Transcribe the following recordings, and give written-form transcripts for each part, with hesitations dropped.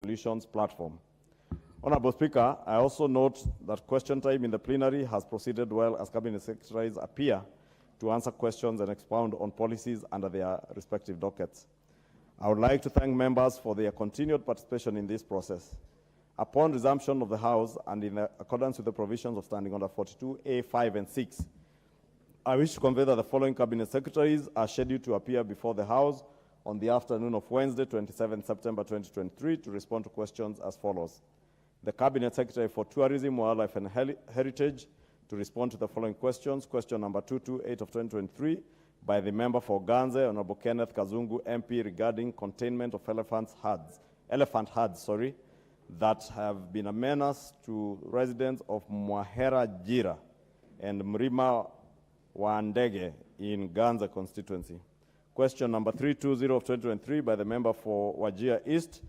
Solutions platform. Honorable Speaker, I also note that question time in the plenary has proceeded well as Cabinet Secretaries appear to answer questions and expound on policies under their respective dockets. I would like to thank members for their continued participation in this process. Upon resumption of the House and in accordance with the provisions of Standing Order 42A, 5 and 6, I wish to convey that the following Cabinet Secretaries are scheduled to appear before the House on the afternoon of Wednesday, 27 September 2023, to respond to questions as follows. The Cabinet Secretary for Tourism, Wildlife and Heritage to respond to the following questions. Question number 228 of 2023 by the member for Kwanza, Honorable Kenneth Kazungu, MP, regarding containment of elephant herds that have been a menace to residents of Mwahera Jira and Mrima Wandege in Kwanza constituency. Question number 320 of 2023 by the member for Wajir East,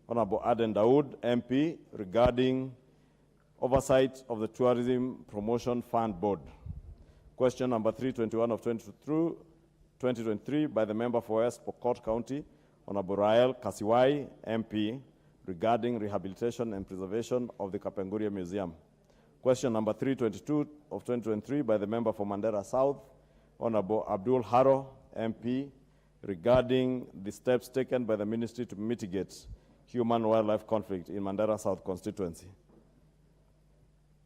Honorable Aden Daoud, MP, regarding oversight of the Tourism Promotion Fund Board. Question number 321 of 2023 by the member for West Pokot County, Honorable Rael Kasiwai, MP, regarding rehabilitation and preservation of the Kapenguria Museum. Question number 322 of 2023 by the member for Mandera South, Honorable Abdul Haro, MP, regarding the steps taken by the ministry to mitigate human-wildlife conflict in Mandera South constituency.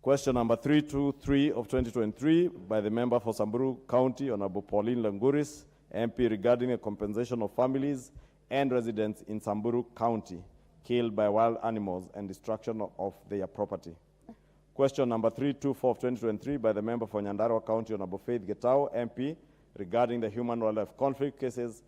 Question number 323 of 2023 by the member for Samburu County, Honorable Pauline Languris, MP, regarding a compensation of families and residents in Samburu County killed by wild animals and destruction of their property. Question number 324 of 2023 by the member for Nyandarua County, Honorable Faith Getao, MP, regarding the human-wildlife conflict cases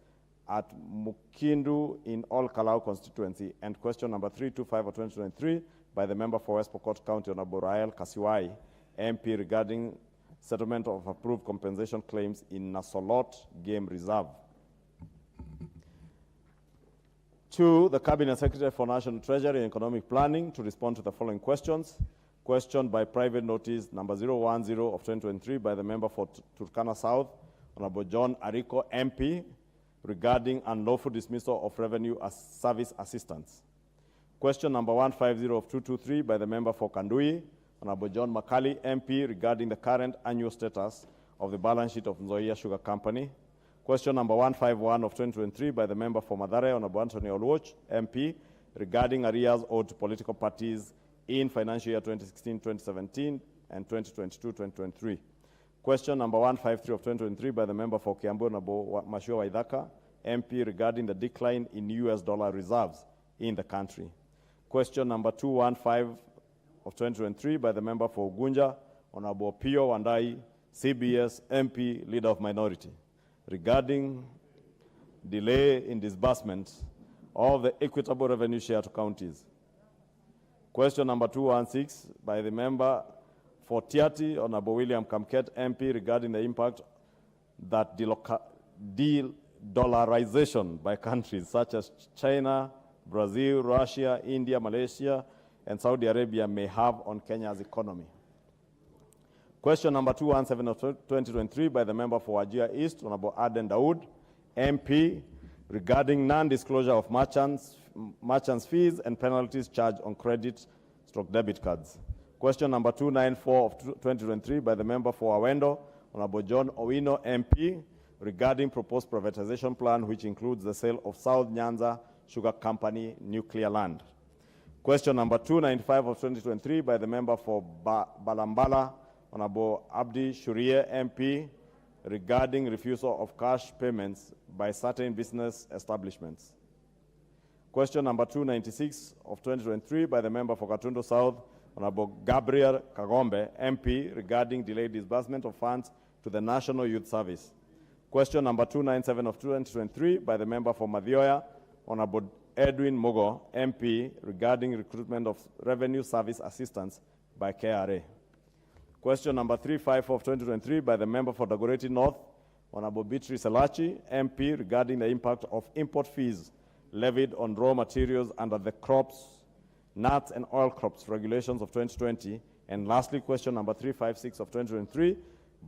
at Mukindu in All Kalau constituency. And question number 325 of 2023 by the member for West Pokot County, Honorable Rael Kasiwai, MP, regarding settlement of approved compensation claims in Nasolot Game Reserve. To the Cabinet Secretary for National Treasury and Economic Planning to respond to the following questions. Question by private notice number 010 of 2023 by the member for Turkana South, Honorable John Ariko, MP, regarding unlawful dismissal of revenue as service assistance. Question number 150 of 223 by the member for Kandui, Honorable John Makali, MP, regarding the current annual status of the balance sheet of Nzoia Sugar Company. Question number 151 of 2023 by the member for Mathare, Honorable Anthony Oluoch, MP, regarding arrears owed to political parties in financial year 2016-2017 and 2022-2023. Question number 153 of 2023 by the member for Kiambu, Honorable Mashua Waithaka, MP, regarding the decline in US dollar reserves in the country. Question number 215 of 2023 by the member for Ugunja, Honorable Pio Wandai, CBS, MP, Leader of Minority, regarding delay in disbursement of the equitable revenue share to counties. Question number 216 by the member for Tiati, Honorable William Kamket, MP, regarding the impact that de-dollarization by countries such as China, Brazil, Russia, India, Malaysia, and Saudi Arabia may have on Kenya's economy. Question number 217 of 2023 by the member for Wajir East, Honorable Aden Daoud, MP, regarding non-disclosure of merchants' fees and penalties charged on credit/debit cards. Question number 294 of 2023 by the member for Awendo, Honorable John Owino, MP, regarding proposed privatization plan which includes the sale of South Nyanza Sugar Company nuclear land. Question number 295 of 2023 by the member for Balambala, Honorable Abdi Shurie, MP, regarding refusal of cash payments by certain business establishments. Question number 296 of 2023 by the member for Katundo South, Honorable Gabriel Kagombe, MP, regarding delayed disbursement of funds to the National Youth Service. Question number 297 of 2023 by the member for Madhioya, Honorable Edwin Mogo, MP, regarding recruitment of revenue service assistants by KRA. Question number 354 of 2023 by the member for Dagoretti North, Honorable Beatrice Elachi, MP, regarding the impact of import fees levied on raw materials under the crops, nuts and oil crops regulations of 2020. And lastly, question number 356 of 2023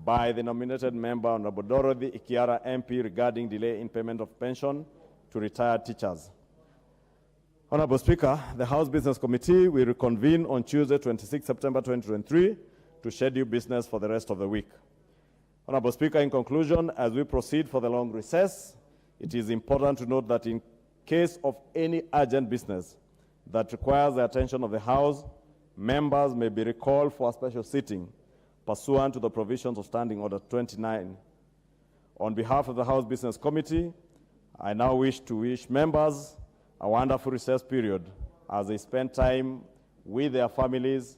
by the nominated member, Honorable Dorothy Ikiara, MP, regarding delay in payment of pension to retired teachers. Honorable Speaker, the House Business Committee will reconvene on Tuesday, 26 September 2023 to schedule business for the rest of the week. Honorable Speaker, in conclusion, as we proceed for the long recess, it is important to note that in case of any urgent business that requires the attention of the House, members may be recalled for a special sitting pursuant to the provisions of Standing Order 29. On behalf of the House Business Committee, I now wish to wish members a wonderful recess period as they spend time with their families,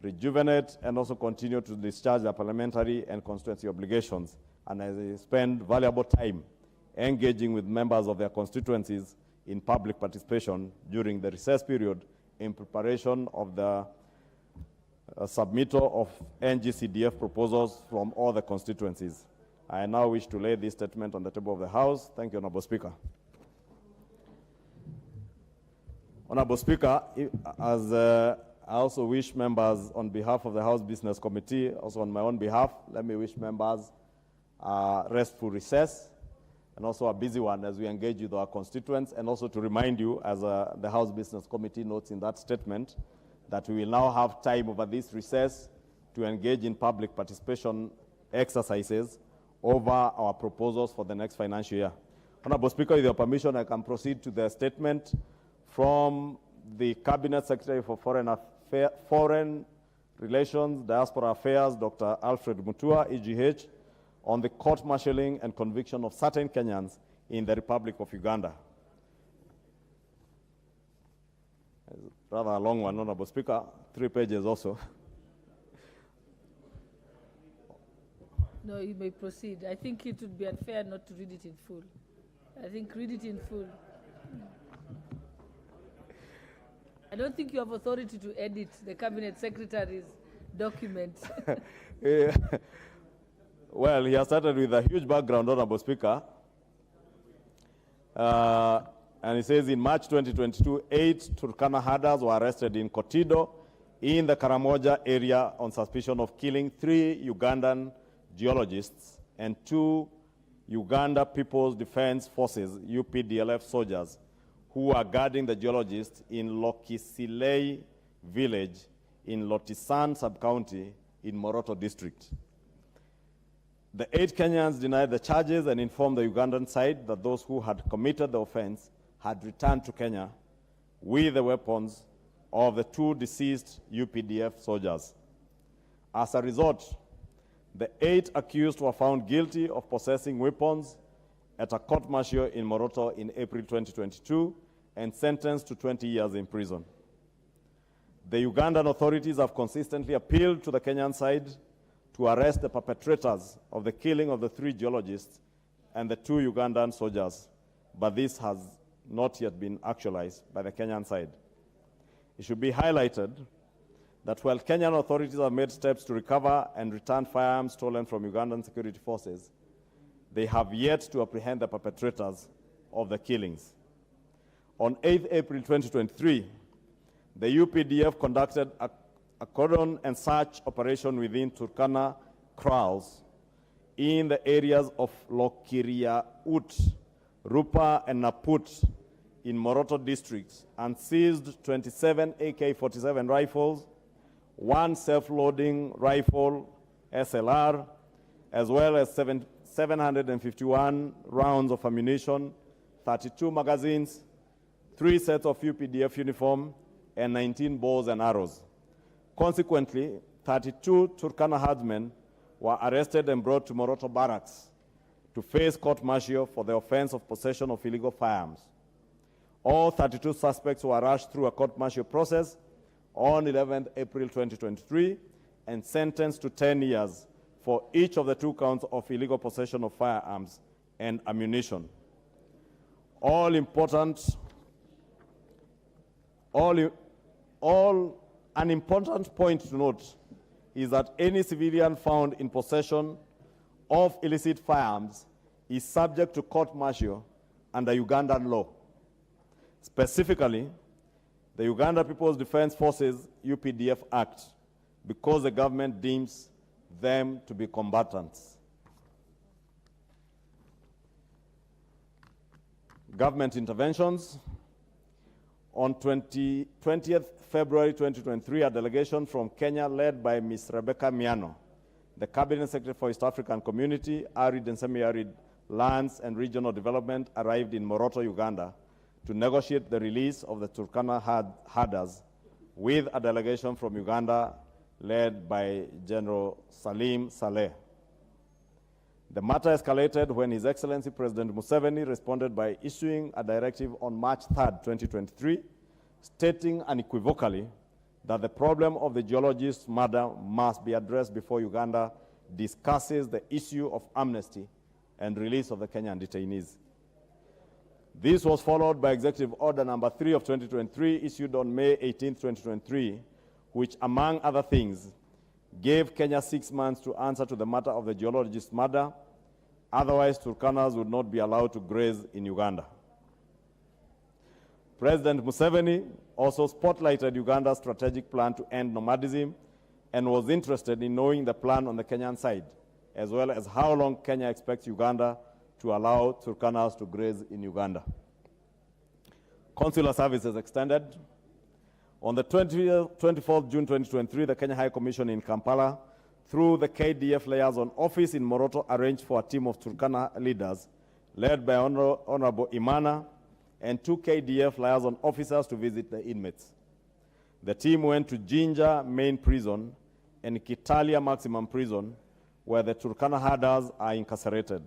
rejuvenate, and also continue to discharge their parliamentary and constituency obligations, and as they spend valuable time engaging with members of their constituencies in public participation during the recess period in preparation of the submittal of NGCDF proposals from all the constituencies. I now wish to lay this statement on the table of the House. Thank you, Honorable Speaker. Honorable Speaker, as I also wish members on behalf of the House Business Committee, also on my own behalf, let me wish members a restful recess and also a busy one as we engage with our constituents, and also to remind you, as the House Business Committee notes in that statement, that we will now have time over this recess to engage in public participation exercises over our proposals for the next financial year. Honorable Speaker, with your permission, I can proceed to the statement from the Cabinet Secretary for Foreign Relations, Diaspora Affairs, Dr. Alfred Mutua, EGH, on the court-martialing and conviction of certain Kenyans in the Republic of Uganda. Rather a long one, Honorable Speaker, 3 pages also. No, you may proceed. I think it would be unfair not to read it in full. I think read it in full. I don't think you have authority to edit the Cabinet Secretary's document. Well, he has started with a huge background, Honorable Speaker. And he says in March 2022, 8 Turkana herders were arrested in Kotido in the Karamoja area on suspicion of killing 3 Ugandan geologists and 2 Uganda People's Defense Forces, UPDLF soldiers, who were guarding the geologists in Lokisilei village in Lotisan sub-county in Moroto district. The 8 Kenyans denied the charges and informed the Ugandan side that those who had committed the offense had returned to Kenya with the weapons of the 2 deceased UPDF soldiers. As a result, the 8 accused were found guilty of possessing weapons at a court-martial in Moroto in April 2022 and sentenced to 20 years in prison. The Ugandan authorities have consistently appealed to the Kenyan side to arrest the perpetrators of the killing of the 3 geologists and the 2 Ugandan soldiers, but this has not yet been actualized by the Kenyan side. It should be highlighted that while Kenyan authorities have made steps to recover and return firearms stolen from Ugandan security forces, they have yet to apprehend the perpetrators of the killings. On 8 April 2023, the UPDF conducted a cordon and search operation within Turkana kraals in the areas of Lokiriaut, Rupa, and Naput in Moroto districts and seized 27 AK-47 rifles, 1 self-loading rifle, SLR, as well as 751 rounds of ammunition, 32 magazines, 3 sets of UPDF uniform, and 19 bows and arrows. Consequently, 32 Turkana herdsmen were arrested and brought to Moroto barracks to face court-martial for the offense of possession of illegal firearms. All 32 suspects were rushed through a court-martial process on 11 April 2023 and sentenced to 10 years for each of the 2 counts of illegal possession of firearms and ammunition. An important point to note is that any civilian found in possession of illicit firearms is subject to court-martial under Ugandan law. Specifically, the Uganda People's Defense Forces UPDF Act, because the government deems them to be combatants. Government interventions. On 20th February 2023, a delegation from Kenya led by Ms. Rebecca Miano, the Cabinet Secretary for East African Community, Arid and Semi-Arid Lands and Regional Development, arrived in Moroto, Uganda, to negotiate the release of the Turkana herders with a delegation from Uganda led by General Salim Saleh. The matter escalated when His Excellency President Museveni responded by issuing a directive on March 3rd, 2023, stating unequivocally that the problem of the geologist's murder must be addressed before Uganda discusses the issue of amnesty and release of the Kenyan detainees. This was followed by Executive Order number 3 of 2023, issued on May 18, 2023, which, among other things, gave Kenya 6 months to answer to the matter of the geologist's murder. Otherwise, Turkanas would not be allowed to graze in Uganda. President Museveni also spotlighted Uganda's strategic plan to end nomadism and was interested in knowing the plan on the Kenyan side, as well as how long Kenya expects Uganda to allow Turkanas to graze in Uganda. Consular services extended. On the 24th June 2023, the Kenya High Commission in Kampala, through the KDF liaison office in Moroto, arranged for a team of Turkana leaders, led by Honorable Imana, and 2 KDF liaison officers to visit the inmates. The team went to Jinja Main Prison and Kitalia Maximum Prison, where the Turkana herders are incarcerated.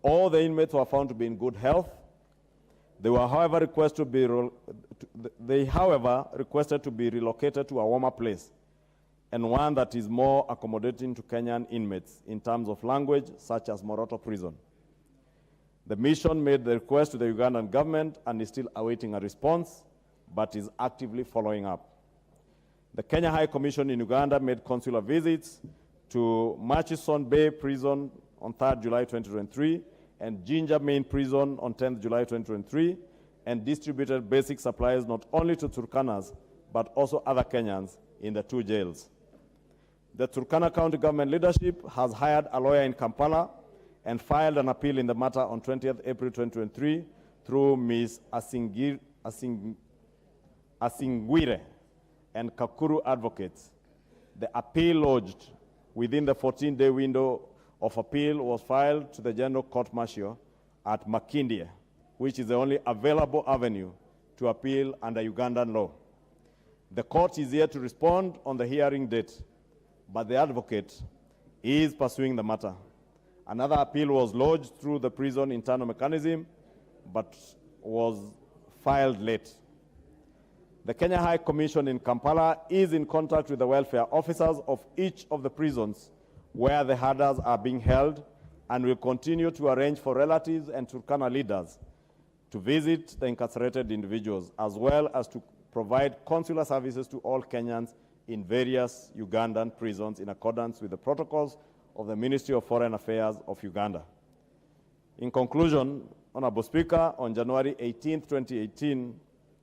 All the inmates were found to be in good health. They were, however, requested to be relocated to a warmer place, and one that is more accommodating to Kenyan inmates in terms of language, such as Moroto Prison. The mission made the request to the Ugandan government and is still awaiting a response, but is actively following up. The Kenya High Commission in Uganda made consular visits to Murchison Bay Prison on 3rd July 2023 and Jinja Main Prison on 10th July 2023, and distributed basic supplies not only to Turkanas, but also other Kenyans in the 2 jails. The Turkana County government leadership has hired a lawyer in Kampala and filed an appeal in the matter on 20th April 2023 through Ms. Asingwire and Kakuru Advocates. The appeal lodged within the 14-day window of appeal was filed to the General Court Martial at Makindye, which is the only available avenue to appeal under Ugandan law. The court is here to respond on the hearing date, but the advocate is pursuing the matter. Another appeal was lodged through the prison internal mechanism, but was filed late. The Kenya High Commission in Kampala is in contact with the welfare officers of each of the prisons where the herders are being held, and will continue to arrange for relatives and Turkana leaders to visit the incarcerated individuals, as well as to provide consular services to all Kenyans in various Ugandan prisons in accordance with the protocols of the Ministry of Foreign Affairs of Uganda. In conclusion, Honorable Speaker, on January 18, 2018,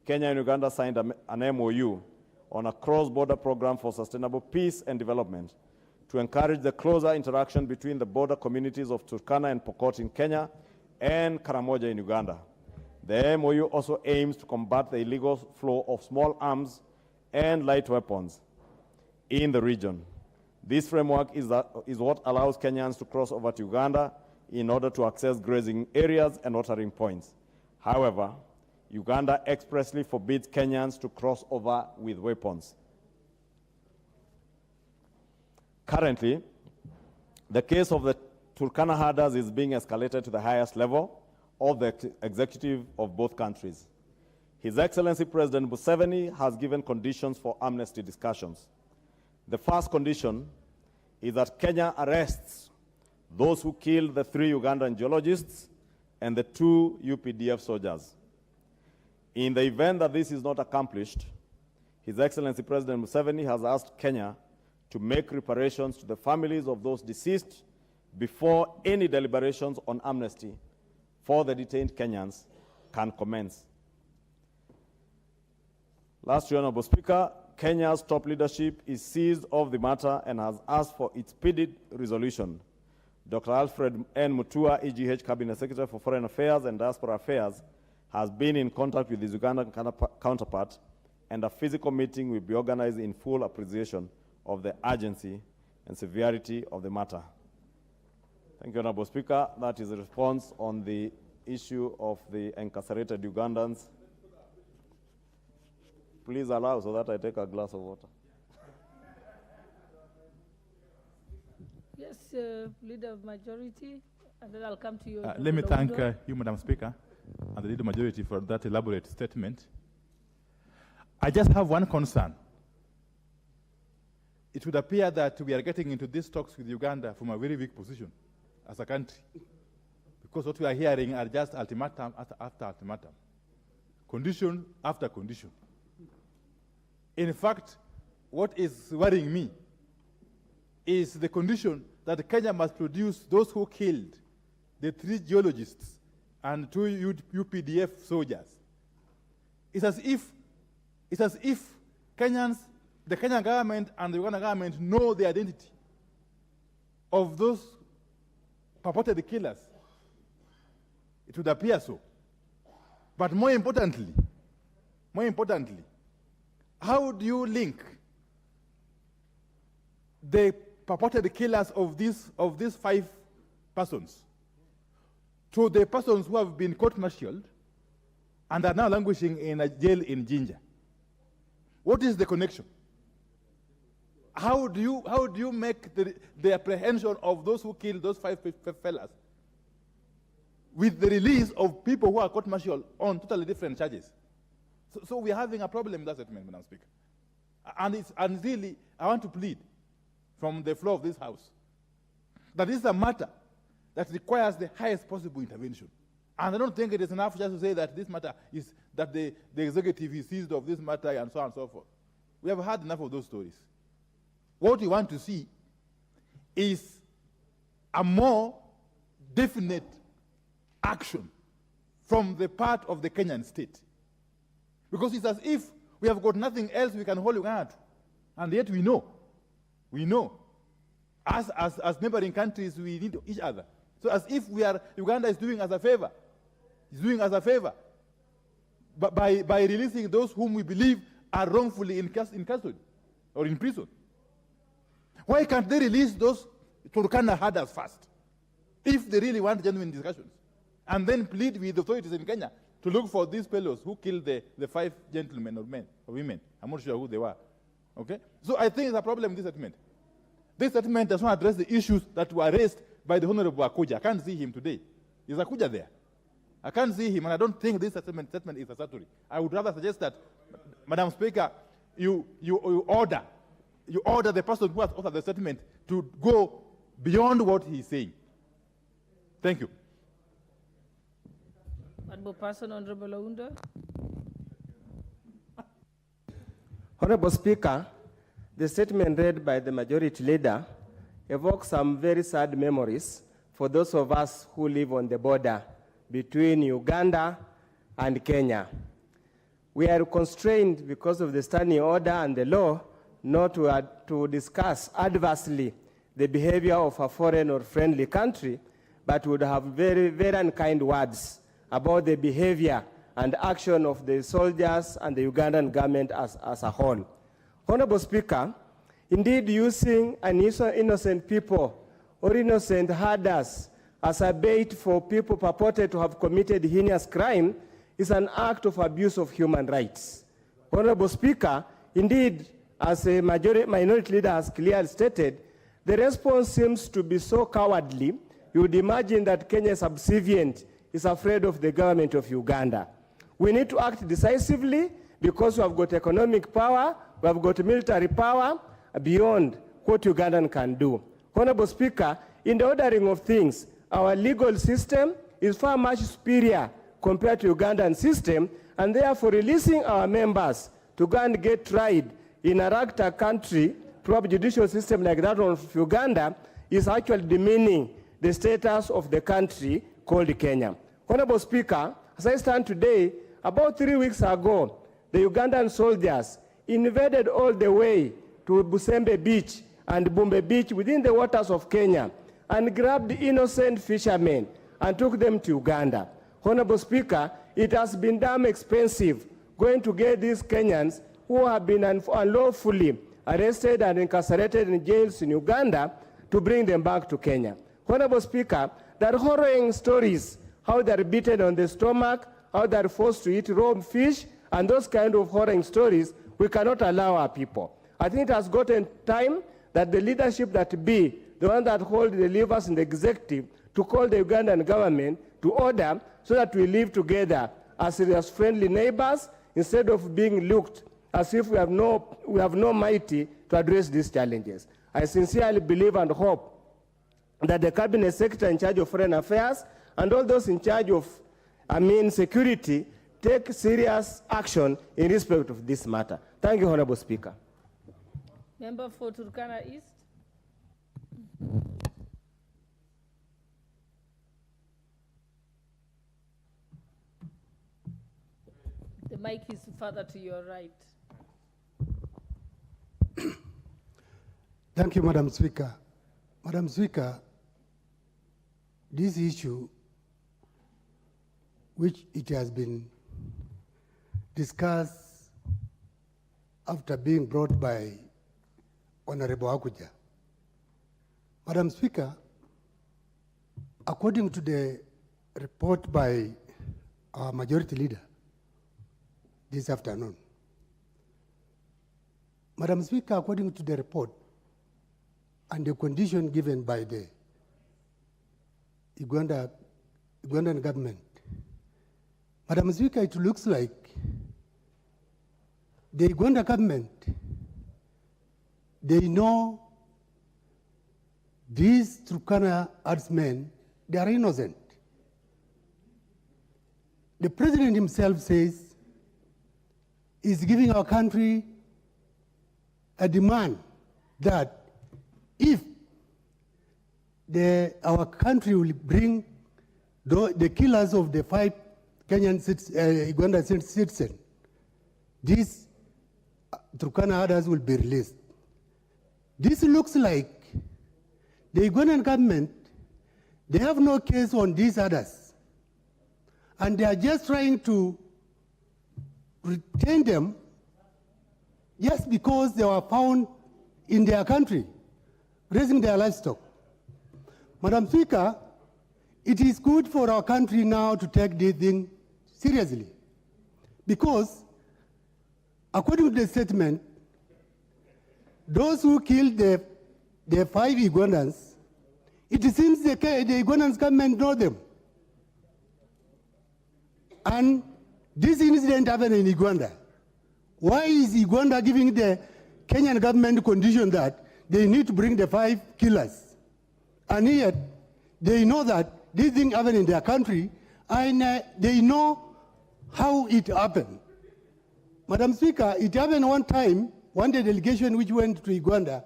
Kenya and Uganda signed an MOU on a cross-border program for sustainable peace and development to encourage the closer interaction between the border communities of Turkana and Pokot in Kenya and Karamoja in Uganda. The MOU also aims to combat the illegal flow of small arms and light weapons in the region. This framework is what allows Kenyans to cross over to Uganda in order to access grazing areas and watering points. However, Uganda expressly forbids Kenyans to cross over with weapons. Currently, the case of the Turkana herders is being escalated to the highest level of the executive of both countries. His Excellency President Museveni has given conditions for amnesty discussions. The first condition is that Kenya arrests those who killed the 3 Ugandan geologists and the 2 UPDF soldiers. In the event that this is not accomplished, His Excellency President Museveni has asked Kenya to make reparations to the families of those deceased before any deliberations on amnesty for the detained Kenyans can commence. Lastly, Honorable Speaker, Kenya's top leadership is seized of the matter and has asked for its speedy resolution. Dr. Alfred N. Mutua, EGH Cabinet Secretary for Foreign Affairs and Diaspora Affairs, has been in contact with his Ugandan counterpart, and a physical meeting will be organized in full appreciation of the urgency and severity of the matter. Thank you, Honorable Speaker. That is a response on the issue of the incarcerated Ugandans. Please allow so that I take a glass of water. Yes, Leader of Majority, and then I'll come to you. Let me thank you, Madam Speaker, and the Leader of Majority for that elaborate statement. I just have one concern. It would appear that we are getting into these talks with Uganda from a very weak position as a country, because what we are hearing are just ultimatum after ultimatum, condition after condition. In fact, what is worrying me is the condition that Kenya must produce those who killed the 3 geologists and 2 UPDF soldiers. It's as if the Kenyan government and the Uganda government know the identity of those purported killers. It would appear so. But more importantly, how do you link the purported killers of these 5 persons to the persons who have been court-martialed and are now languishing in a jail in Jinja? What is the connection? How do you make the apprehension of those who killed those 5 fellas with the release of people who are court-martialed on totally different charges? So we are having a problem with that statement, Madam Speaker. And really, I want to plead from the floor of this House that this is a matter that requires the highest possible intervention. And I don't think it is enough just to say that this matter is, that the executive is seized of this matter and so on and so forth. We have had enough of those stories. What we want to see is a more definite action from the part of the Kenyan state. Because it's as if we have got nothing else we can hold Uganda to. And yet we know, as neighboring countries, we need each other. So as if Uganda is doing us a favor. It's doing us a favor by releasing those whom we believe are wrongfully in custody or in prison. Why can't they release those Turkana herders first, if they really want genuine discussions, and then plead with the authorities in Kenya to look for these fellows who killed the 5 gentlemen or men or women? I'm not sure who they were. Okay? So I think it's a problem with this statement. This statement does not address the issues that were raised by the Honorable Akuja. I can't see him today. Is Akuja there? I can't see him, and I don't think this statement is satisfactory. I would rather suggest that, Madam Speaker, you order the person who has authored the statement to go beyond what he's saying. Thank you. Honorable person, Honorable Ounda. Honorable Speaker, the statement read by the Majority Leader evokes some very sad memories for those of us who live on the border between Uganda and Kenya. We are constrained because of the standing order and the law not to discuss adversely the behavior of a foreign or friendly country, but would have very, very unkind words about the behavior and action of the soldiers and the Ugandan government as a whole. Honorable Speaker, indeed using innocent people or innocent herders as a bait for people purported to have committed heinous crime is an act of abuse of human rights. Honorable Speaker, indeed, as a minority leader has clearly stated, the response seems to be so cowardly, you would imagine that Kenya is subservient, is afraid of the government of Uganda. We need to act decisively because we have got economic power, we have got military power beyond what Ugandan can do. Honorable Speaker, in the ordering of things, our legal system is far much superior compared to Ugandan system, and therefore releasing our members to go and get tried in a ragtag country, proper judicial system like that of Uganda, is actually demeaning the status of the country called Kenya. Honorable Speaker, as I stand today, about 3 weeks ago, the Ugandan soldiers invaded all the way to Busembe Beach and Bumbe Beach within the waters of Kenya and grabbed innocent fishermen and took them to Uganda. Honorable Speaker, it has been damn expensive going to get these Kenyans who have been unlawfully arrested and incarcerated in jails in Uganda to bring them back to Kenya. Honorable Speaker, there are harrowing stories, how they're beaten on the stomach, how they're forced to eat raw fish, and those kind of harrowing stories we cannot allow our people. I think it has gotten time that the leadership that be, the one that hold the levers in the executive, to call the Ugandan government to order so that we live together as friendly neighbors instead of being looked as if we have no mighty to address these challenges. I sincerely believe and hope that the Cabinet Secretary in charge of Foreign Affairs and all those in charge of, security take serious action in respect of this matter. Thank you, Honorable Speaker. Member for Turkana East. The mic is further to your right. Thank you, Madam Speaker. Madam Speaker, this issue, which it has been discussed after being brought by Honorable Akuja. Madam Speaker, according to the report by our majority leader this afternoon, Madam Speaker, according to the report and the condition given by the Ugandan government, Madam Speaker, it looks like the Uganda government, they know these Turkana herdsmen, they are innocent. The president himself says he's giving our country a demand that if our country will bring the killers of the 5 Kenyan Uganda citizens, these Turkana herders will be released. This looks like the Ugandan government, they have no case on these herders, and they are just trying to retain them just because they were found in their country, raising their livestock. Madam Speaker, it is good for our country now to take this thing seriously, because according to the statement, those who killed the 5 Ugandans, it seems the Ugandan government know them. And this incident happened in Uganda. Why is Uganda giving the Kenyan government condition that they need to bring the 5 killers? And yet, they know that this thing happened in their country, and they know how it happened. Madam Speaker, it happened one time, one day delegation which went to Uganda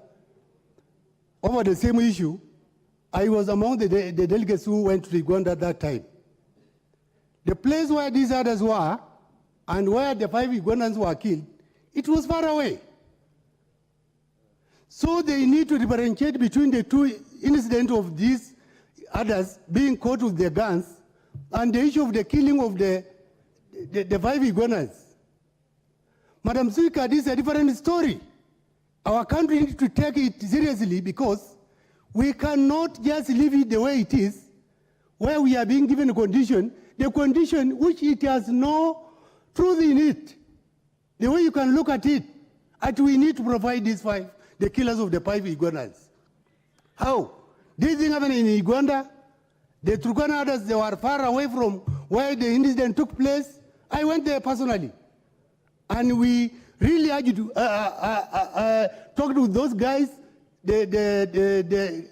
over the same issue. I was among the delegates who went to Uganda at that time. The place where these others were and where the 5 Ugandans were killed, it was far away. So they need to differentiate between the 2 incidents of these others being caught with their guns and the issue of the killing of the 5 Ugandans. Madam Speaker, this is a different story. Our country needs to take it seriously, because we cannot just leave it the way it is, where we are being given a condition, the condition which it has no truth in it. The way you can look at it, and we need to provide these 5, the killers of the 5 Ugandans. How? This thing happened in Uganda. The Turkana others, they were far away from where the incident took place. I went there personally. And we really urge you to talk to those guys, the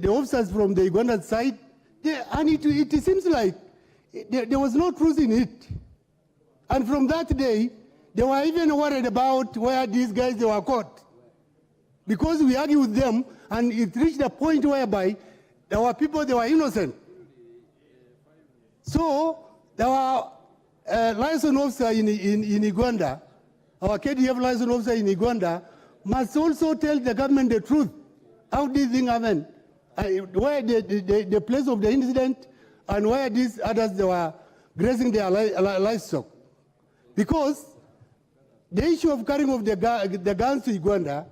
officers from the Ugandan side, and it seems like there was no truth in it. And from that day, they were even worried about where these guys they were caught. Because we argued with them, and it reached a point whereby there were people, they were innocent. So there were liaison officer in Uganda, our KDF liaison officer in Uganda, must also tell the government the truth, how this thing happened, where the place of the incident, and where these others they were grazing their livestock. Because the issue of carrying of the guns to Uganda,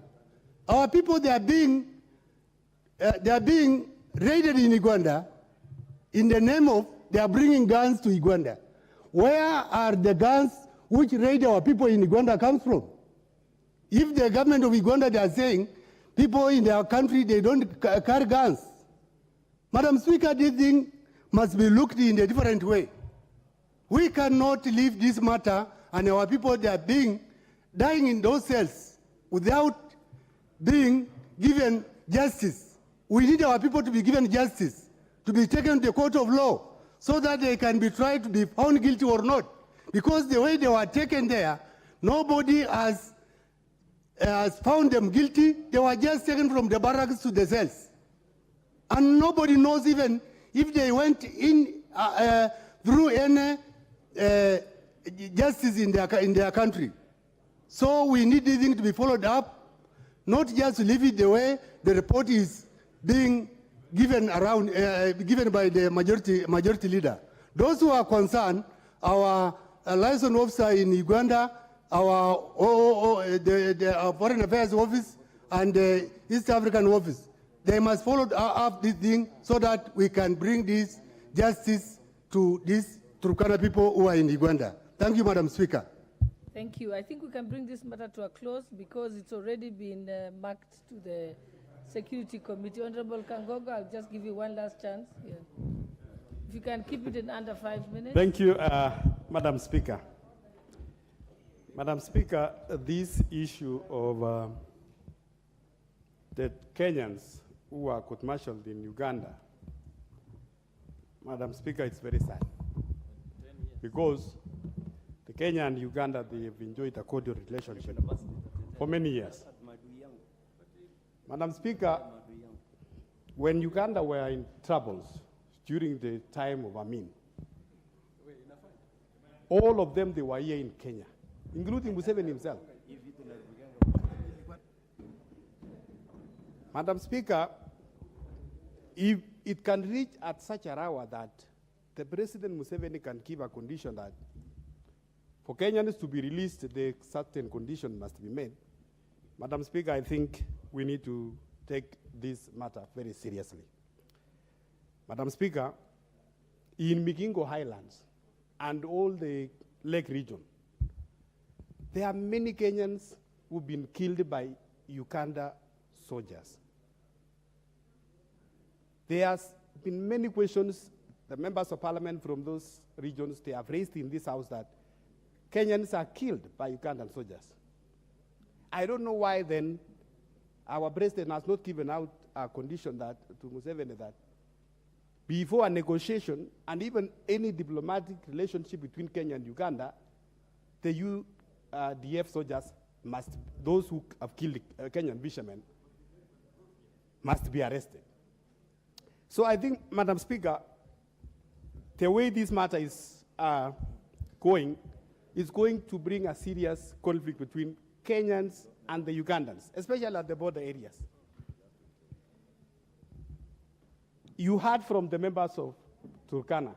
our people, they are being raided in Uganda in the name of they are bringing guns to Uganda. Where are the guns which raid our people in Uganda comes from? If the government of Uganda, they are saying people in their country, they don't carry guns. Madam Speaker, this thing must be looked in a different way. We cannot leave this matter and our people, they are dying in those cells without being given justice. We need our people to be given justice, to be taken to the court of law, so that they can be tried to be found guilty or not. Because the way they were taken there, nobody has found them guilty. They were just taken from the barracks to the cells. And nobody knows even if they went in through any justice in their country. So we need this thing to be followed up, not just to leave it the way the report is being given around, given by the majority leader. Those who are concerned, our liaison officer in Uganda, our the Foreign Affairs Office, and the East African Office, they must follow up this thing so that we can bring this justice to these Turkana people who are in Uganda. Thank you, Madam Speaker. Thank you. I think we can bring this matter to a close because it's already been marked to the Security Committee. Honorable Kangogo, I'll just give you one last chance. Yeah. If you can keep it in under 5 minutes. Thank you, Madam Speaker. Madam Speaker, this issue of the Kenyans who are court-martialed in Uganda, Madam Speaker, it's very sad. Because the Kenya and Uganda, they have enjoyed a cordial relationship for many years. Madam Speaker, when Uganda were in troubles during the time of Amin, all of them, they were here in Kenya, including Museveni himself. Madam Speaker, if it can reach at such an hour that the President Museveni can give a condition that for Kenyans to be released, the certain condition must be made. Madam Speaker, I think we need to take this matter very seriously. Madam Speaker, in Migingo Highlands and all the Lake region, there are many Kenyans who've been killed by Uganda soldiers. There has been many questions the members of parliament from those regions, they have raised in this house that Kenyans are killed by Ugandan soldiers. I don't know why then our president has not given out a condition that to Museveni that before a negotiation and even any diplomatic relationship between Kenya and Uganda, the UDF soldiers must, those who have killed Kenyan fishermen, must be arrested. So I think, Madam Speaker, the way this matter is going is going to bring a serious conflict between Kenyans and the Ugandans, especially at the border areas. You heard from the members of Turkana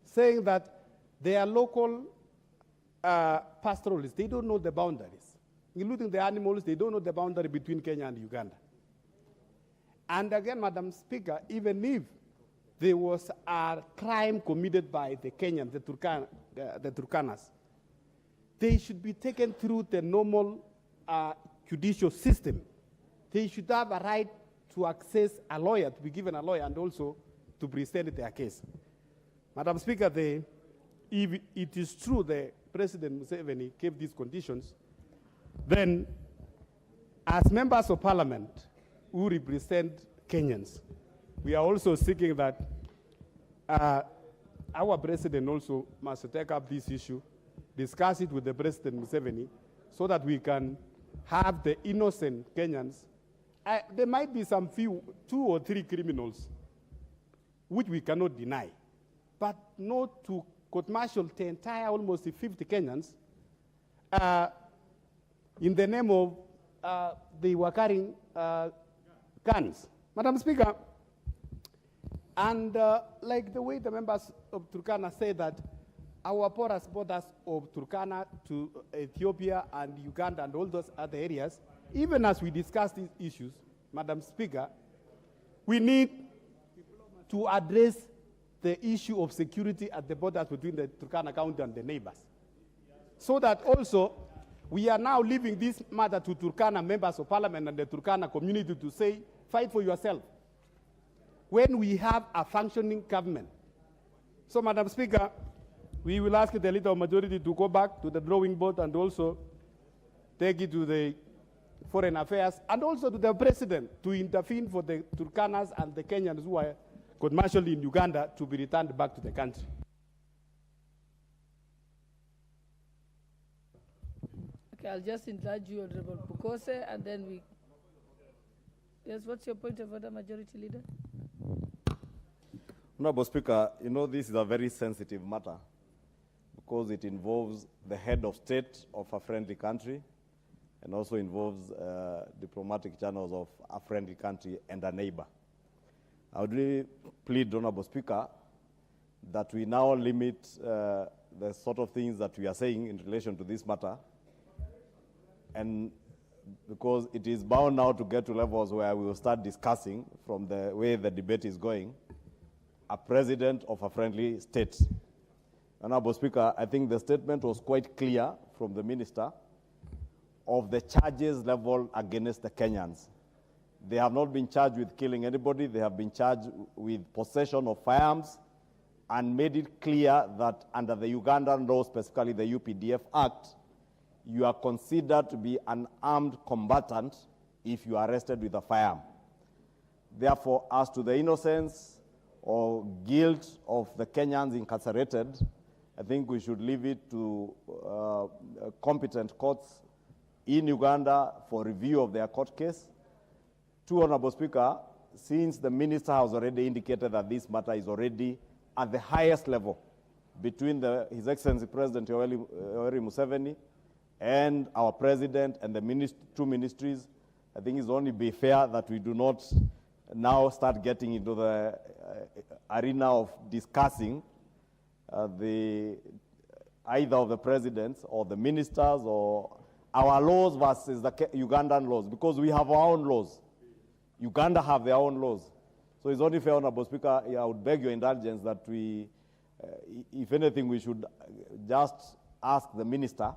saying that they are local pastoralists. They don't know the boundaries, including the animals. They don't know the boundary between Kenya and Uganda. And again, Madam Speaker, even if there was a crime committed by the Kenyans, the Turkanas, they should be taken through the normal judicial system. They should have a right to access a lawyer, to be given a lawyer, and also to present their case. Madam Speaker, if it is true that President Museveni gave these conditions, then as members of parliament who represent Kenyans, we are also seeking that our president also must take up this issue, discuss it with the President Museveni, so that we can have the innocent Kenyans. There might be some few, 2 or 3 criminals, which we cannot deny, but not to court-martial the entire almost 50 Kenyans in the name of they were carrying guns. Madam Speaker, And like the way the members of Turkana say that our porous borders of Turkana to Ethiopia and Uganda and all those other areas, even as we discuss these issues, Madam Speaker, we need to address the issue of security at the borders between the Turkana County and the neighbors. So that also, we are now leaving this matter to Turkana members of parliament and the Turkana community to say, fight for yourself, when we have a functioning government. So, Madam Speaker, we will ask the leader of majority to go back to the drawing board and also take it to the Foreign Affairs and also to the President to intervene for the Turkanas and the Kenyans who are commercially in Uganda to be returned back to the country. Okay, I'll just indulge you, Honorable Pukose, and then we... Yes, what's your point of order, Majority Leader? Honorable Speaker, you know this is a very sensitive matter because it involves the head of state of a friendly country and also involves diplomatic channels of a friendly country and a neighbor. I would really plead, Honorable Speaker, that we now limit the sort of things that we are saying in relation to this matter, and because it is bound now to get to levels where we will start discussing, from the way the debate is going, a president of a friendly state. Honorable Speaker, I think the statement was quite clear from the minister of the charges leveled against the Kenyans. They have not been charged with killing anybody. They have been charged with possession of firearms and made it clear that under the Ugandan law, specifically the UPDF Act, you are considered to be an armed combatant if you are arrested with a firearm. Therefore, as to the innocence or guilt of the Kenyans incarcerated, I think we should leave it to competent courts in Uganda for review of their court case. Two, Honorable Speaker, since the minister has already indicated that this matter is already at the highest level between His Excellency President Yoweri Museveni and our president and the two ministries, I think it's only be fair that we do not now start getting into the arena of discussing either of the presidents or the ministers or our laws versus the Ugandan laws, because we have our own laws. Uganda have their own laws. So it's only fair, Honorable Speaker, I would beg your indulgence that we, if anything, we should just ask the minister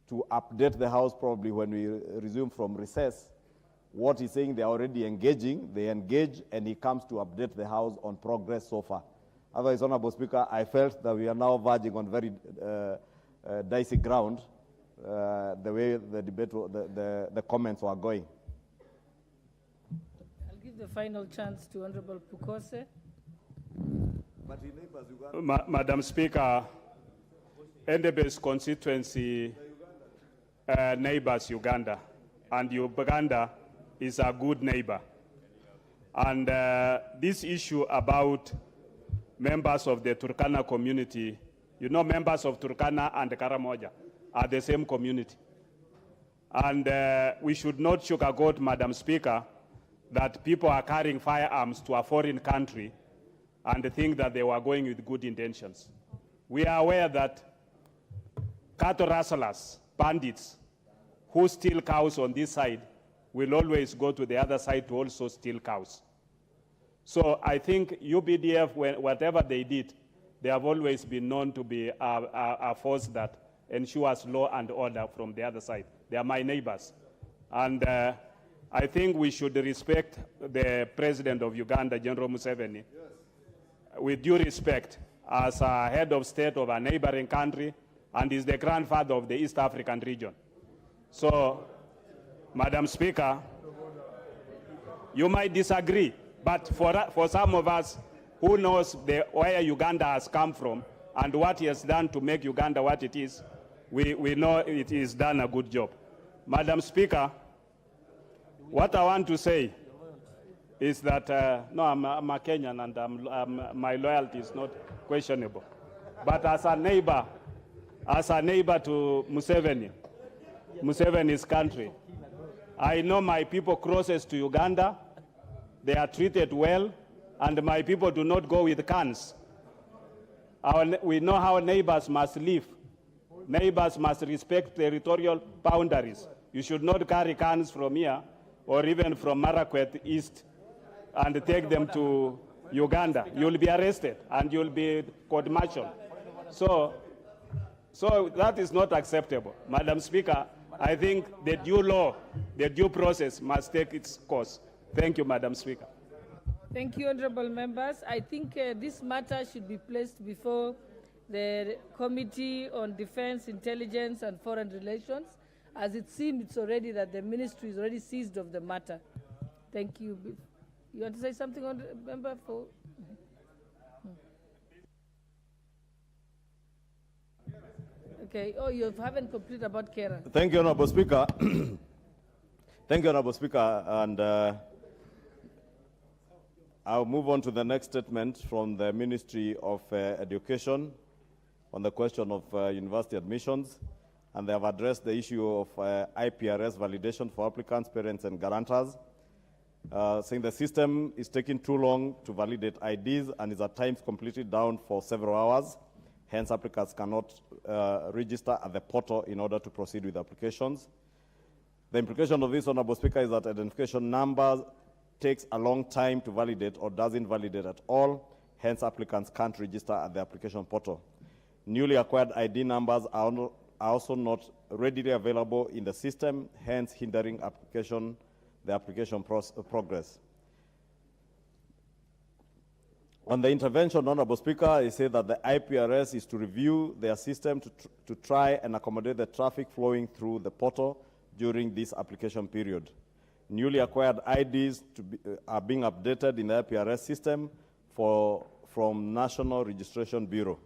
to update the House probably when we resume from recess. What he's saying, they are already engaging, they engage, and he comes to update the House on progress so far. Otherwise, Honorable Speaker, I felt that we are now verging on very dicey ground, the way the debate, the comments were going. I'll give the final chance to Honorable Pukose. Madam Speaker, Endebe's constituency neighbors Uganda, and Uganda is a good neighbor. And this issue about members of the Turkana community, you know, members of Turkana and Karamoja are the same community. And we should not sugarcoat, Madam Speaker, that people are carrying firearms to a foreign country and think that they were going with good intentions. We are aware that cattle rustlers, bandits, who steal cows on this side will always go to the other side to also steal cows. So I think UPDF, whatever they did, they have always been known to be a force that ensures law and order from the other side. They are my neighbors. And I think we should respect the President of Uganda, General Museveni, yes, with due respect, as a head of state of a neighboring country, and is the grandfather of the East African region. So, Madam Speaker, you might disagree, but for some of us who knows where Uganda has come from and what he has done to make Uganda what it is, we know it is done a good job. Madam Speaker, what I want to say is that, no, I'm a Kenyan and my loyalty is not questionable. But as a neighbor to Museveni's country, I know my people closest to Uganda, they are treated well, and my people do not go with cans. We know how neighbors must live. Neighbors must respect territorial boundaries. You should not carry cans from here or even from Marakwet East and take them to Uganda. You'll be arrested and you'll be court-martialed. So that is not acceptable. Madam Speaker, I think the due law, the due process must take its course. Thank you, Madam Speaker. Thank you, honorable members. I think this matter should be placed before the Committee on Defense, Intelligence and Foreign Relations, as it seems it's already that the ministry is already seized of the matter. Thank you. You want to say something, on member? For okay. Oh, you haven't completed about Kera. Thank you, Honorable Speaker. Thank you, Honorable Speaker. And I'll move on to the next statement from the Ministry of Education on the question of university admissions. And they have addressed the issue of IPRS validation for applicants, parents, and guarantors, saying the system is taking too long to validate IDs and is at times completely down for several hours. Hence, applicants cannot register at the portal in order to proceed with applications. The implication of this, Honorable Speaker, is that identification numbers takes a long time to validate or doesn't validate at all. Hence, applicants can't register at the application portal. Newly acquired ID numbers are also not readily available in the system, hence hindering the application progress. On the intervention, Honorable Speaker, I say that the IPRS is to review their system to try and accommodate the traffic flowing through the portal during this application period. Newly acquired IDs are being updated in the IPRS system from National Registration Bureau.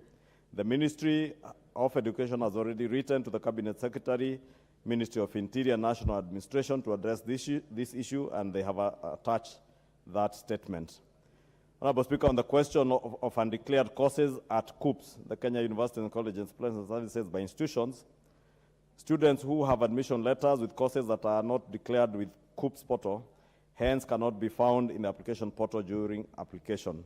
The Ministry of Education has already written to the Cabinet Secretary, Ministry of Interior, National Administration to address this issue, and they have attached that statement. Honorable Speaker, on the question of undeclared courses at COOPs, the Kenya University and Colleges Placement Services by institutions, students who have admission letters with courses that are not declared with COOPs portal, hence cannot be found in the application portal during application.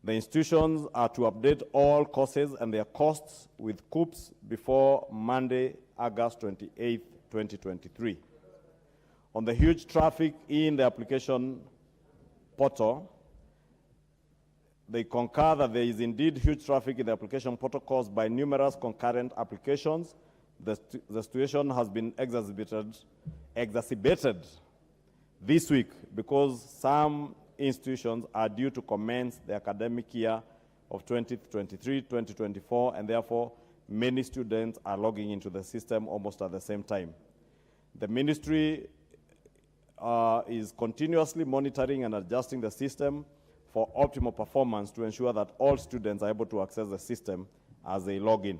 The institutions are to update all courses and their costs with COOPs before Monday, August 28, 2023. On the huge traffic in the application portal, they concur that there is indeed huge traffic in the application portal caused by numerous concurrent applications. The situation has been exacerbated this week because some institutions are due to commence the academic year of 2023-2024, and therefore many students are logging into the system almost at the same time. The ministry is continuously monitoring and adjusting the system for optimal performance to ensure that all students are able to access the system as they log in.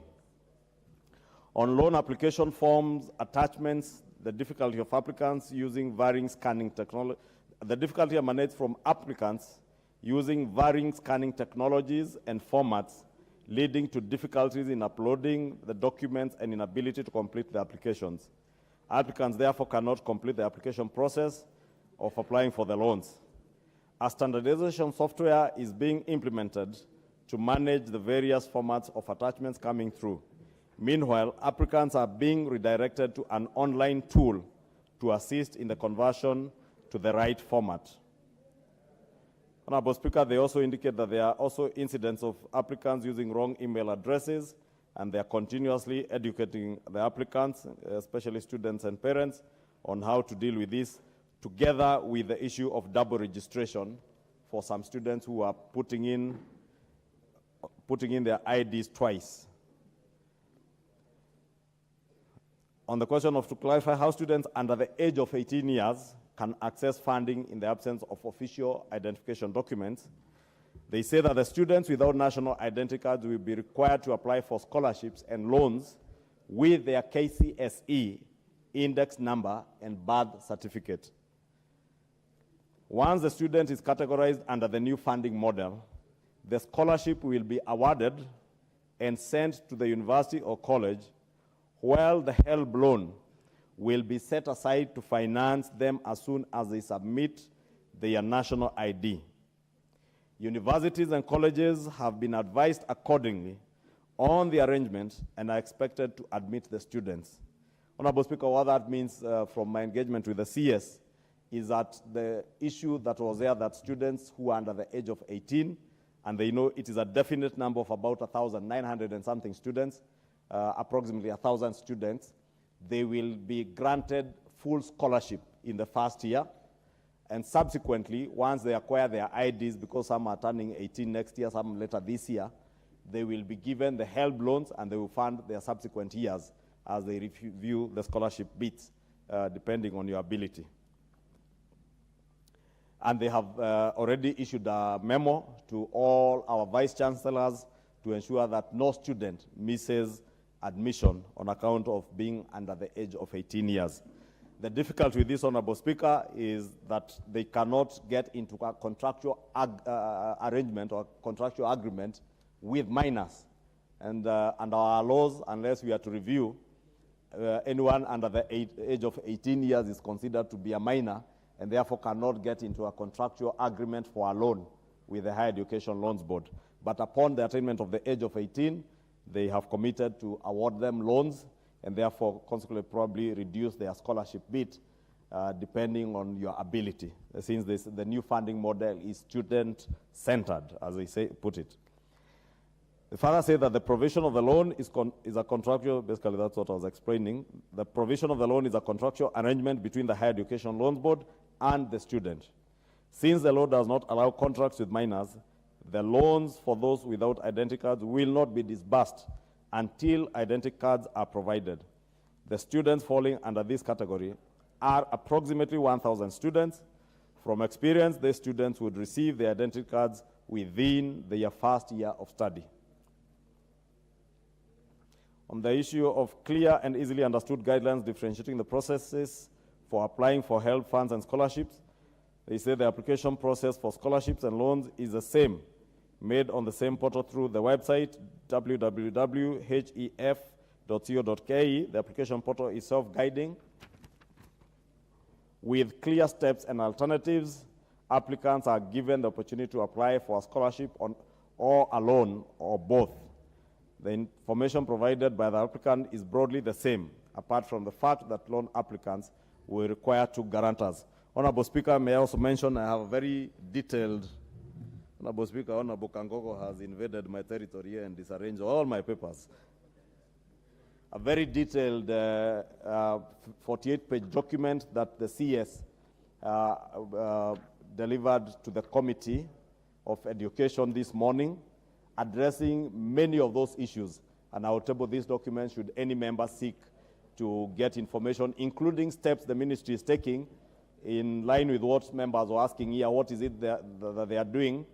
On loan application forms, attachments, the difficulty of applicants using varying scanning technology, the difficulty emanates from applicants using varying scanning technologies and formats, leading to difficulties in uploading the documents and inability to complete the applications. Applicants therefore cannot complete the application process of applying for the loans. A standardization software is being implemented to manage the various formats of attachments coming through. Meanwhile, applicants are being redirected to an online tool to assist in the conversion to the right format. Honorable Speaker, they also indicate that there are also incidents of applicants using wrong email addresses, and they are continuously educating the applicants, especially students and parents, on how to deal with this, together with the issue of double registration for some students who are putting in their IDs twice. On the question of to clarify how students under the age of 18 years can access funding in the absence of official identification documents, they say that the students without national identity cards will be required to apply for scholarships and loans with their KCSE index number and birth certificate. Once the student is categorized under the new funding model, the scholarship will be awarded and sent to the university or college, while the HELB loan will be set aside to finance them as soon as they submit their national ID. Universities and colleges have been advised accordingly on the arrangement and are expected to admit the students. Honorable Speaker, what that means from my engagement with the CS is that the issue that was there, that students who are under the age of 18, and they know it is a definite number of about 1,900 and something students, approximately 1,000 students, they will be granted full scholarship in the first year. And subsequently, once they acquire their IDs, because some are turning 18 next year, some later this year, they will be given the HELB loans and they will fund their subsequent years as they review the scholarship bits, depending on your ability. And they have already issued a memo to all our vice chancellors to ensure that no student misses admission on account of being under the age of 18 years. The difficulty with this, Honorable Speaker, is that they cannot get into a contractual arrangement or contractual agreement with minors. And under our laws, unless we are to review, anyone under the age of 18 years is considered to be a minor and therefore cannot get into a contractual agreement for a loan with the Higher Education Loans Board. But upon the attainment of the age of 18, they have committed to award them loans and therefore consequently probably reduce their scholarship bit depending on your ability, since the new funding model is student-centered, as they put it. The father said that the provision of the loan is a contractual, basically that's what I was explaining. The provision of the loan is a contractual arrangement between the Higher Education Loans Board and the student. Since the law does not allow contracts with minors, the loans for those without identity cards will not be disbursed until identity cards are provided. The students falling under this category are approximately 1,000 students. From experience, these students would receive their identity cards within their first year of study. On the issue of clear and easily understood guidelines differentiating the processes for applying for HELP funds and scholarships, they say the application process for scholarships and loans is the same, made on the same portal through the website www.hef.co.ke. The application portal is self-guiding with clear steps and alternatives. Applicants are given the opportunity to apply for a scholarship or a loan or both. The information provided by the applicant is broadly the same, apart from the fact that loan applicants will require 2 guarantors. Honorable Speaker, may I also mention I have a very detailed, Honorable Speaker, Honorable Kangogo has invaded my territory here and disarranged all my papers. A very detailed 48-page document that the CS delivered to the Committee of Education this morning, addressing many of those issues. And I will table this document should any member seek to get information, including steps the ministry is taking in line with what members are asking here. What is it that they are doing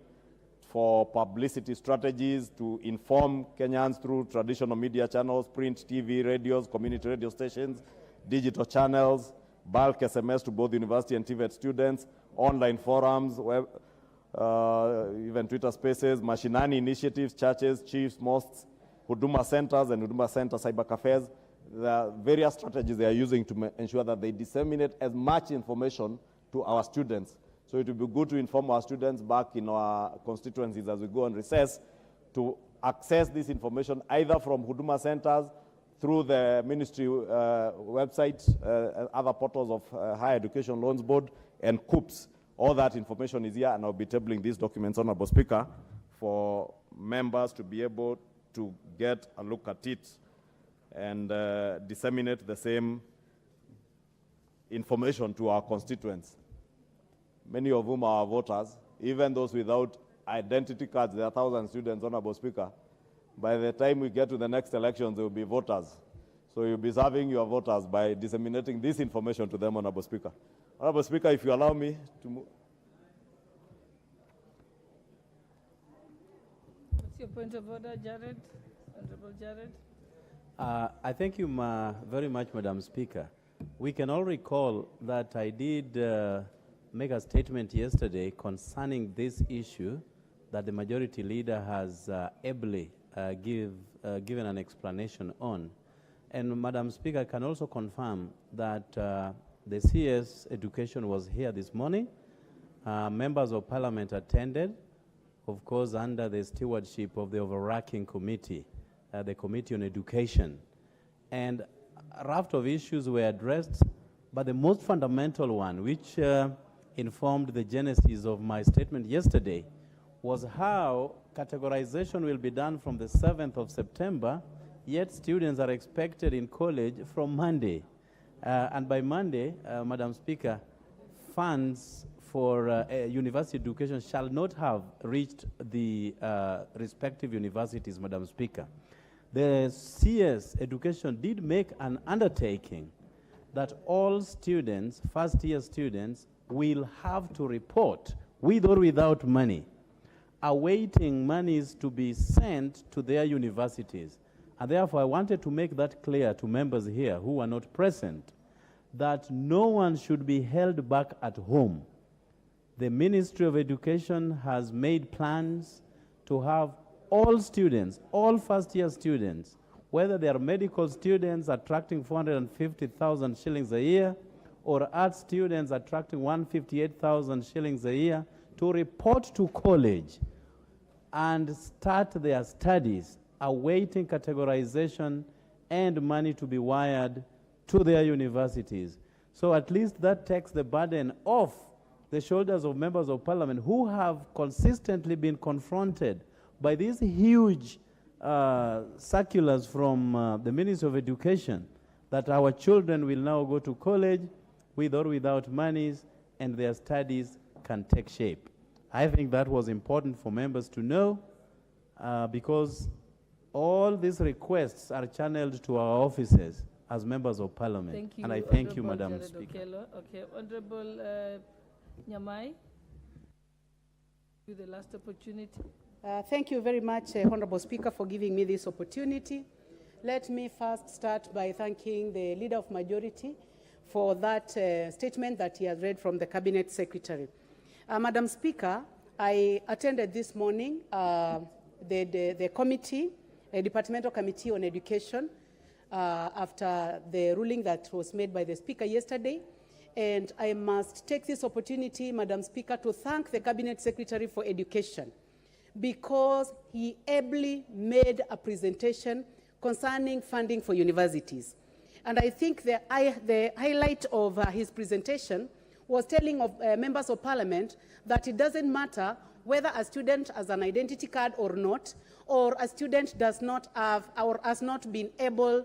for publicity strategies to inform Kenyans through traditional media channels, print, TV, radios, community radio stations, digital channels, bulk SMS to both university and TVET students, online forums, web, even Twitter spaces, mashinani initiatives, churches, chiefs, mosques, Huduma centers and Huduma center cyber cafes. There are various strategies they are using to ensure that they disseminate as much information to our students. So it would be good to inform our students back in our constituencies as we go on recess to access this information either from Huduma centers, through the ministry website, other portals of Higher Education Loans Board, and COOPs. All that information is here, and I'll be tabling these documents, Honorable Speaker, for members to be able to get a look at it and disseminate the same information to our constituents, many of whom are our voters, even those without identity cards. There are 1,000 students, Honorable Speaker. By the time we get to the next elections, they will be voters. So you'll be serving your voters by disseminating this information to them, Honorable Speaker. Honorable Speaker, if you allow me to move. What's your point of order, Jared? Honorable Jared? I thank you very much, Madam Speaker. We can all recall that I did make a statement yesterday concerning this issue that the majority leader has ably given an explanation on. And Madam Speaker can also confirm that the CS Education was here this morning. Members of Parliament attended. of course, under the stewardship of the overarching committee, the Committee on Education. And a raft of issues were addressed, but the most fundamental one, which informed the genesis of my statement yesterday, was how categorization will be done from the 7th of September, yet students are expected in college from Monday. And by Monday, Madam Speaker, funds for university education shall not have reached the respective universities, Madam Speaker. The CS Education did make an undertaking that all students, first-year students, will have to report, with or without money, awaiting monies to be sent to their universities. And therefore, I wanted to make that clear to members here who are not present, that no one should be held back at home. The Ministry of Education has made plans to have all students, all first-year students, whether they are medical students attracting 450,000 shillings a year, or art students attracting 158,000 shillings a year, to report to college and start their studies, awaiting categorization and money to be wired to their universities. So at least that takes the burden off the shoulders of members of parliament who have consistently been confronted by these huge circulars from the Ministry of Education that our children will now go to college with or without monies and their studies can take shape. I think that was important for members to know because all these requests are channeled to our offices as members of parliament. Thank you, and I thank Honorable you, Madam Jared Speaker. Okello. Okay, Honorable Nyamai, with the last opportunity. Thank you very much, Honorable Speaker, for giving me this opportunity. Let me first start by thanking the Leader of Majority for that statement that he has read from the Cabinet Secretary. Madam Speaker, I attended this morning the committee, a departmental committee on education, after the ruling that was made by the Speaker yesterday. And I must take this opportunity, Madam Speaker, to thank the Cabinet Secretary for Education, because he ably made a presentation concerning funding for universities. And I think the highlight of his presentation was telling of members of parliament that it doesn't matter whether a student has an identity card or not, or a student does not have or has not been able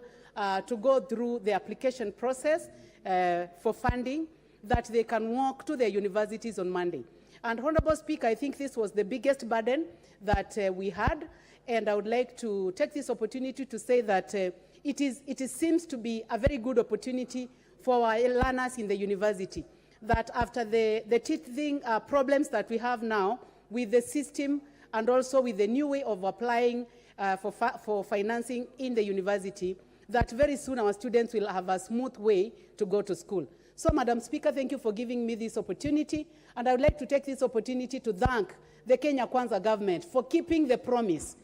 to go through the application process for funding, that they can walk to their universities on Monday. And Honorable Speaker, I think this was the biggest burden that we had, and I would like to take this opportunity to say that it seems to be a very good opportunity for our learners in the university, that after the teething problems that we have now with the system and also with the new way of applying for financing in the university, that very soon our students will have a smooth way to go to school. So, Madam Speaker, thank you for giving me this opportunity, and I would like to take this opportunity to thank the Kenya Kwanza government for keeping the promise,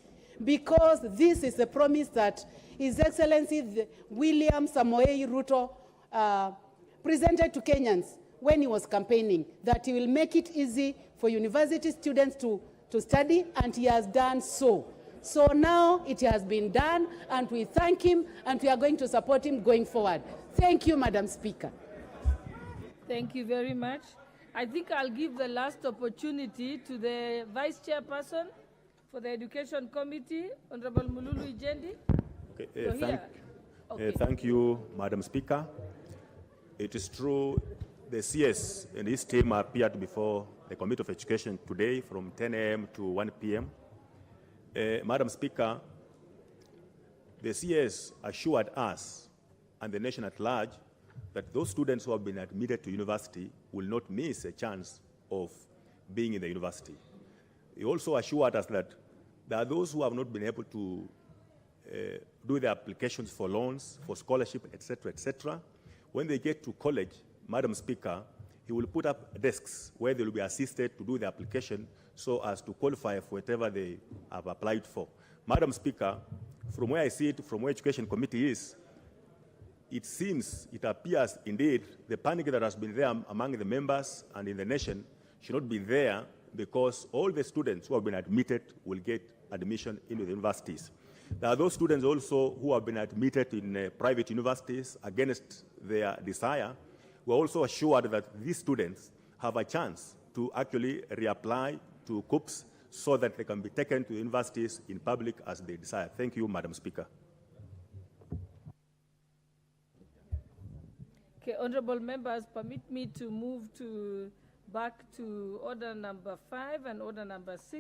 because this is the promise that His Excellency William Samoei Ruto presented to Kenyans when he was campaigning, that he will make it easy for university students to study, and he has done so. So now it has been done, and we thank him, and we are going to support him going forward. Thank you, Madam Speaker. Thank you very much. I think I'll give the last opportunity to the Vice Chairperson for the Education Committee, Honorable Mululu Ijendi. Okay, thank you, Madam Speaker. It is true, the CS and his team appeared before the Committee of Education today from 10 a.m. to 1 p.m. Madam Speaker, the CS assured us and the nation at large that those students who have been admitted to university will not miss a chance of being in the university. He also assured us that there are those who have not been able to do their applications for loans, for scholarship, etc., etc. When they get to college, Madam Speaker, he will put up desks where they will be assisted to do the application so as to qualify for whatever they have applied for. Madam Speaker, from where I see it, from where Education Committee is, it appears indeed the panic that has been there among the members and in the nation should not be there, because all the students who have been admitted will get admission into the universities. There are those students also who have been admitted in private universities against their desire. We're also assured that these students have a chance to actually reapply to COOPS so that they can be taken to universities in public as they desire. Thank you, Madam Speaker. Okay, honorable members, permit me to move back to order number 5 and order number 6.